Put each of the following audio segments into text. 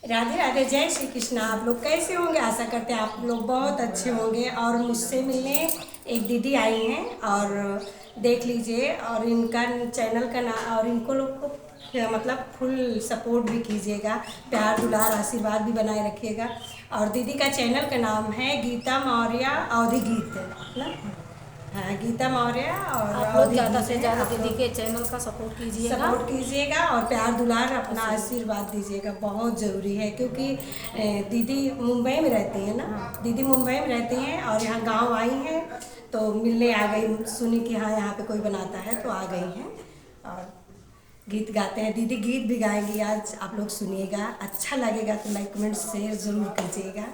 राधे राधे, जय श्री कृष्णा। आप लोग कैसे होंगे? आशा करते हैं आप लोग बहुत अच्छे होंगे। और मुझसे मिलने एक दीदी आई हैं और देख लीजिए, और इनका चैनल का नाम, और इनको लोग को मतलब फुल सपोर्ट भी कीजिएगा, प्यार दुलार आशीर्वाद भी बनाए रखिएगा। और दीदी का चैनल का नाम है गीता मौर्य अवधि गीत ना। हाँ, गीता मौर्य और आप लोग ज़्यादा से है। ज़्यादा आप दीदी लोग के चैनल का सपोर्ट कीजिएगा। और प्यार दुलार अपना आशीर्वाद दीजिएगा, बहुत ज़रूरी है। क्योंकि दीदी मुंबई में रहती हैं ना। दीदी मुंबई में रहती हैं और यहाँ गांव आई हैं, तो मिलने आ गई। सुनी कि हाँ यहाँ पे कोई बनाता है तो आ गई हैं और गीत गाते हैं। दीदी गीत भी गाएंगी आज, आप लोग सुनिएगा। अच्छा लगेगा तो लाइक कमेंट शेयर ज़रूर कीजिएगा।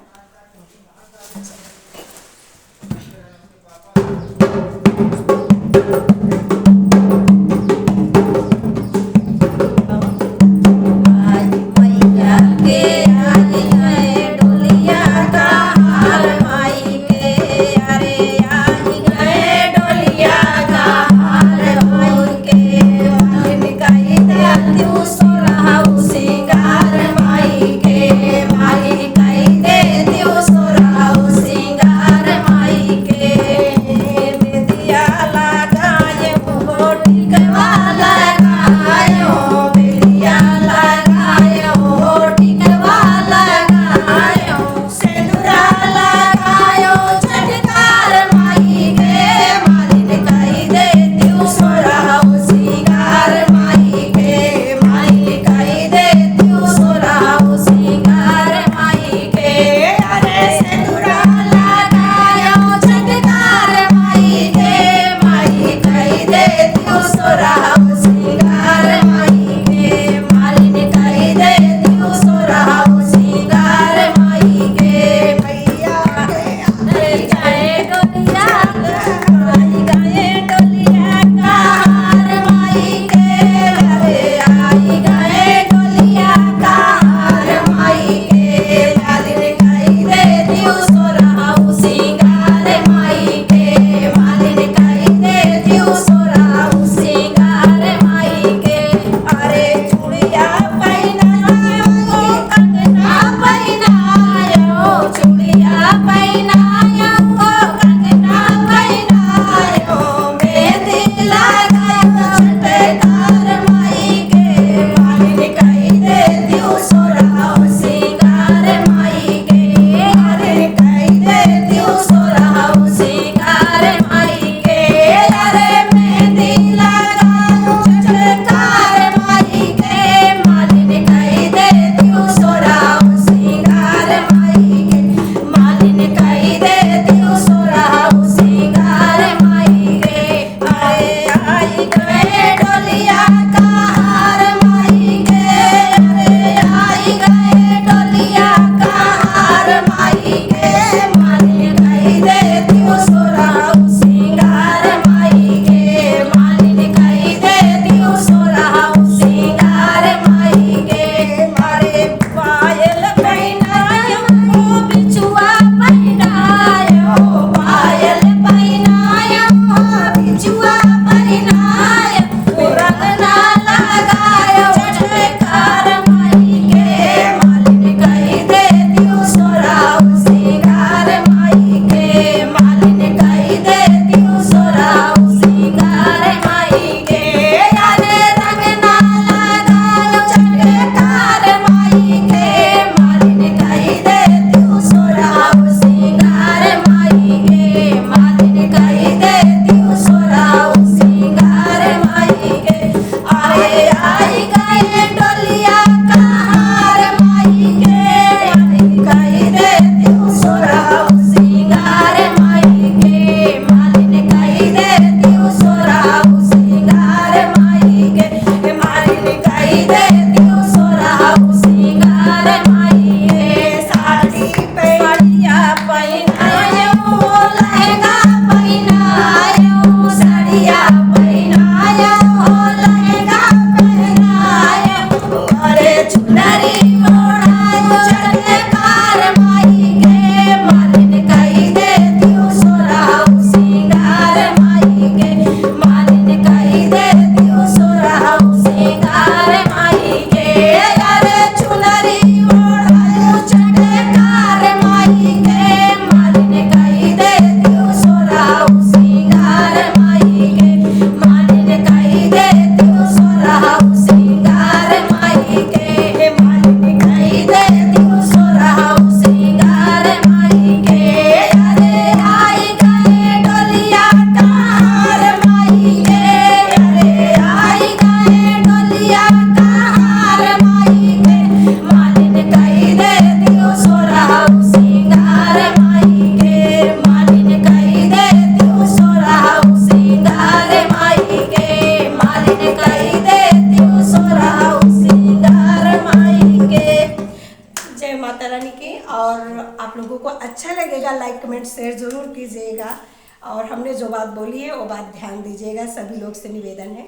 और आप लोगों को अच्छा लगेगा, लाइक कमेंट शेयर ज़रूर कीजिएगा। और हमने जो बात बोली है वो बात ध्यान दीजिएगा, सभी लोग से निवेदन है।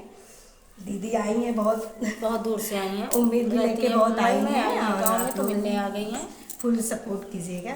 दीदी आई हैं, बहुत दूर से आई हैं, उम्मीद भी लेके बहुत आई हैं, गाँव में तो मिलने आ गई हैं। फुल सपोर्ट कीजिएगा।